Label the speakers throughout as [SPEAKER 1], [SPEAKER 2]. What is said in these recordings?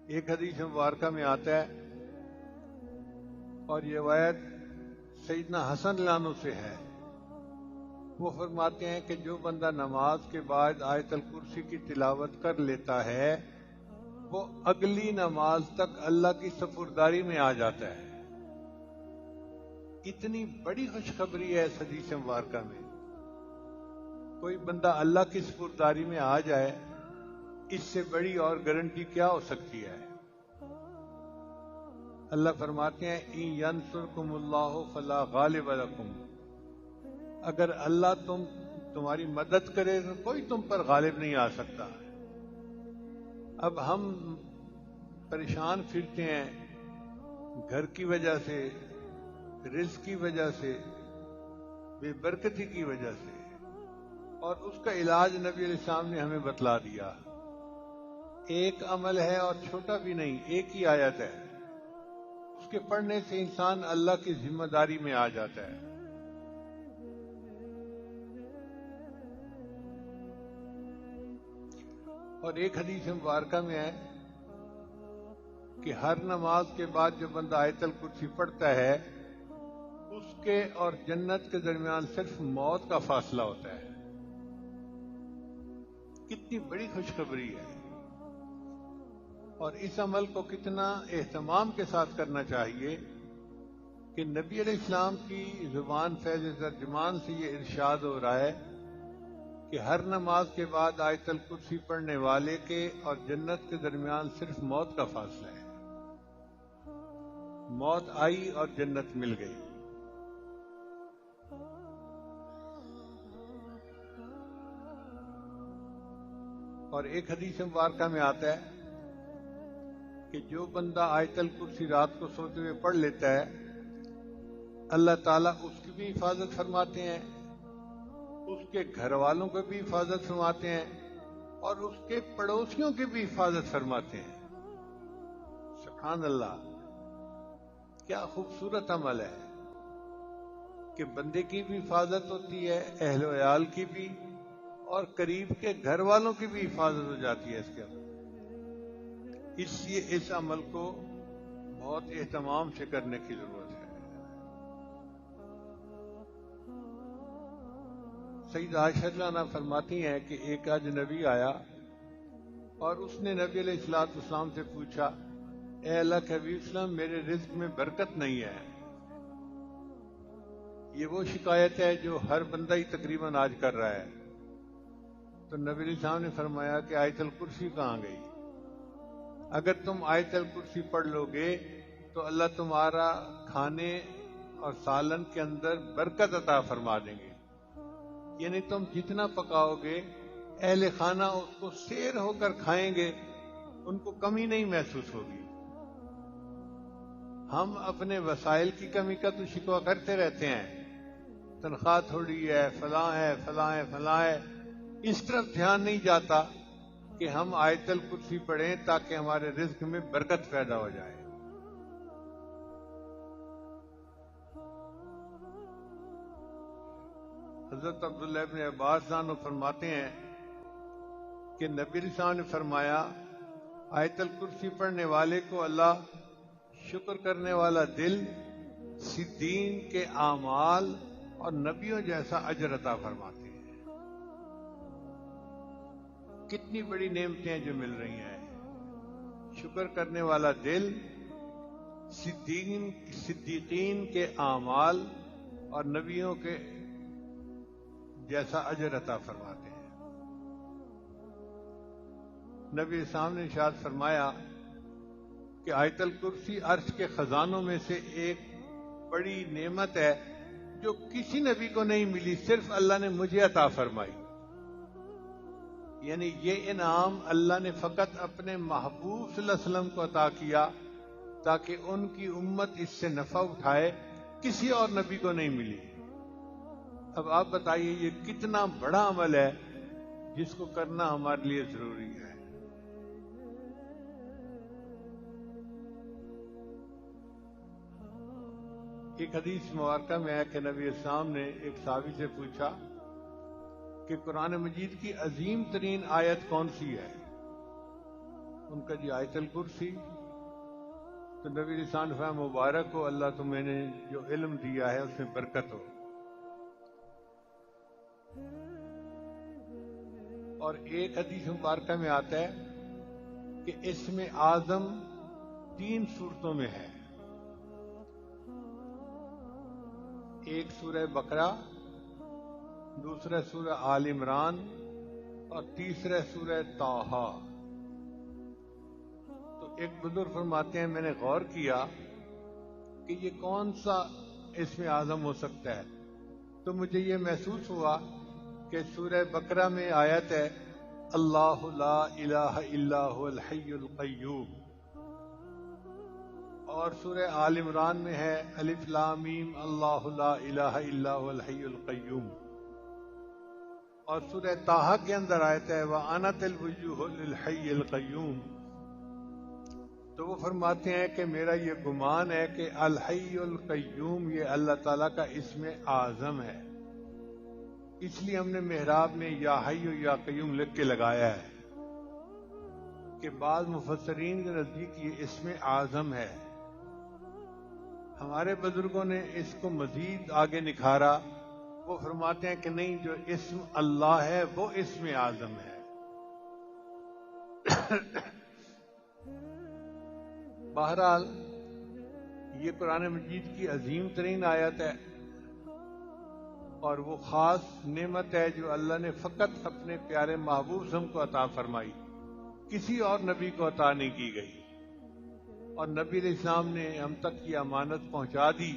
[SPEAKER 1] ایک حدیث مبارکہ میں آتا ہے اور یہ روایت سیدنا حسن رضی اللہ عنہ سے ہے، وہ فرماتے ہیں کہ جو بندہ نماز کے بعد آیت الکرسی کی تلاوت کر لیتا ہے وہ اگلی نماز تک اللہ کی سپرداری میں آ جاتا ہے۔ اتنی بڑی خوشخبری ہے اس حدیث مبارکہ میں، کوئی بندہ اللہ کی سپرداری میں آ جائے، اس سے بڑی اور گارنٹی کیا ہو سکتی ہے؟ اللہ فرماتے ہیں اِن ینصرکم اللہ فلا غالب لکم، اگر اللہ تمہاری مدد کرے تو کوئی تم پر غالب نہیں آ سکتا۔ اب ہم پریشان پھرتے ہیں گھر کی وجہ سے، رزق کی وجہ سے، بے برکتی کی وجہ سے، اور اس کا علاج نبی علیہ السلام نے ہمیں بتلا دیا۔ ایک عمل ہے اور چھوٹا بھی نہیں، ایک ہی آیت ہے، اس کے پڑھنے سے انسان اللہ کی ذمہ داری میں آ جاتا ہے۔ اور ایک حدیث مبارکہ میں ہے کہ ہر نماز کے بعد جو بندہ آیت الکرسی پڑھتا ہے اس کے اور جنت کے درمیان صرف موت کا فاصلہ ہوتا ہے۔ کتنی بڑی خوشخبری ہے، اور اس عمل کو کتنا اہتمام کے ساتھ کرنا چاہیے کہ نبی علیہ السلام کی زبان فیض ترجمان سے یہ ارشاد ہو رہا ہے کہ ہر نماز کے بعد آیت الکرسی پڑھنے والے کے اور جنت کے درمیان صرف موت کا فاصلہ ہے۔ موت آئی اور جنت مل گئی۔ اور ایک حدیث مبارکہ میں آتا ہے کہ جو بندہ آیت الکرسی رات کو سوتے ہوئے پڑھ لیتا ہے اللہ تعالیٰ اس کی بھی حفاظت فرماتے ہیں، اس کے گھر والوں کو بھی حفاظت فرماتے ہیں، اور اس کے پڑوسیوں کی بھی حفاظت فرماتے ہیں۔ سبحان اللہ، کیا خوبصورت عمل ہے کہ بندے کی بھی حفاظت ہوتی ہے، اہل و عیال کی بھی، اور قریب کے گھر والوں کی بھی حفاظت ہو جاتی ہے اس کے اندر۔ اس لیے اس عمل کو بہت اہتمام سے کرنے کی ضرورت ہے۔ سیدہ عائشہ رضی اللہ عنہا فرماتی ہیں کہ ایک اجنبی آیا اور اس نے نبی علیہ الصلوۃ والسلام سے پوچھا، اے اللہ کے حبیب وسلم، میرے رزق میں برکت نہیں ہے۔ یہ وہ شکایت ہے جو ہر بندہ ہی تقریباً آج کر رہا ہے۔ تو نبی علیہ السلام نے فرمایا کہ آیت الکرسی کہاں گئی؟ اگر تم آیت الکرسی پڑھ لو گے تو اللہ تمہارا کھانے اور سالن کے اندر برکت عطا فرما دیں گے، یعنی تم جتنا پکاؤ گے اہل خانہ اس کو سیر ہو کر کھائیں گے، ان کو کمی نہیں محسوس ہوگی۔ ہم اپنے وسائل کی کمی کا تو شکوہ کرتے رہتے ہیں، تنخواہ تھوڑی ہے، فلاں ہے، فلاں ہے، فلاں ہے، اس طرف دھیان نہیں جاتا کہ ہم آیت الکرسی پڑھیں تاکہ ہمارے رزق میں برکت پیدا ہو جائے۔ حضرت عبداللہ ابن عباس عنہ فرماتے ہیں کہ نبی علیہ السلام نے فرمایا، آیت الکرسی پڑھنے والے کو اللہ شکر کرنے والا دل، صدیقین کے اعمال اور نبیوں جیسا اجر عطا فرماتے ہیں۔ کتنی بڑی نعمتیں ہیں جو مل رہی ہیں۔ شکر کرنے والا دل، صدیقین کے اعمال اور نبیوں کے جیسا اجر عطا فرماتے ہیں۔ نبی اسلام نے ارشاد فرمایا کہ آیت الکرسی عرش کے خزانوں میں سے ایک بڑی نعمت ہے جو کسی نبی کو نہیں ملی، صرف اللہ نے مجھے عطا فرمائی۔ یعنی یہ انعام اللہ نے فقط اپنے محبوب صلی اللہ علیہ وسلم کو عطا کیا تاکہ ان کی امت اس سے نفع اٹھائے، کسی اور نبی کو نہیں ملی۔ اب آپ بتائیے یہ کتنا بڑا عمل ہے جس کو کرنا ہمارے لیے ضروری ہے۔ ایک حدیث مبارکہ میں ہے کہ نبی اسلام نے ایک صحابی سے پوچھا کہ قرآن مجید کی عظیم ترین آیت کون سی ہے؟ ان کا جی آیت الکرسی، تو نبی رسان فرمایا مبارک ہو اللہ تمہیں نے جو علم دیا ہے اس میں برکت ہو۔ اور ایک حدیث مبارکہ میں آتا ہے کہ اسم اعظم 3 صورتوں میں ہے، ایک سورہ بقرہ، دوسرا سورہ آل عمران اور تیسرا سورہ طٰہٰ۔ تو ایک بزرگ فرماتے ہیں میں نے غور کیا کہ یہ کون سا اسم اعظم ہو سکتا ہے، تو مجھے یہ محسوس ہوا کہ سورہ بقرہ میں آیت ہے اللہ لا الہ الا هو الحی القیوم، اور سورہ آل عمران میں ہے الف لام میم اللہ لا الہ الا هو الحی القیوم، اور سورہ طٰہٰ کے اندر آیت ہے وَأَنَتِ الْوُجُوهُ لِلْحَيِّ الْقَيُّومِ۔ تو وہ فرماتے ہیں کہ میرا یہ گمان ہے کہ الحی القیوم یہ اللہ تعالیٰ کا اسم اعظم ہے، اس لیے ہم نے محراب میں یا حی یا قیوم لکھ کے لگایا ہے کہ بعض مفسرین کے نزدیک یہ اسم اعظم ہے۔ ہمارے بزرگوں نے اس کو مزید آگے نکھارا، وہ فرماتے ہیں کہ نہیں، جو اسم اللہ ہے وہ اسم اعظم ہے۔ بہرحال یہ قرآن مجید کی عظیم ترین آیت ہے، اور وہ خاص نعمت ہے جو اللہ نے فقط اپنے پیارے محبوب صلی اللہ علیہ وسلم کو عطا فرمائی، کسی اور نبی کو عطا نہیں کی گئی، اور نبی علیہ السلام نے ہم تک یہ امانت پہنچا دی۔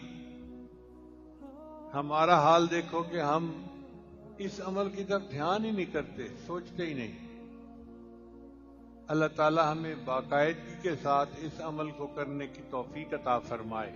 [SPEAKER 1] ہمارا حال دیکھو کہ ہم اس عمل کی طرف دھیان ہی نہیں کرتے، سوچتے ہی نہیں۔ اللہ تعالی ہمیں باقاعدگی کے ساتھ اس عمل کو کرنے کی توفیق عطا فرمائے۔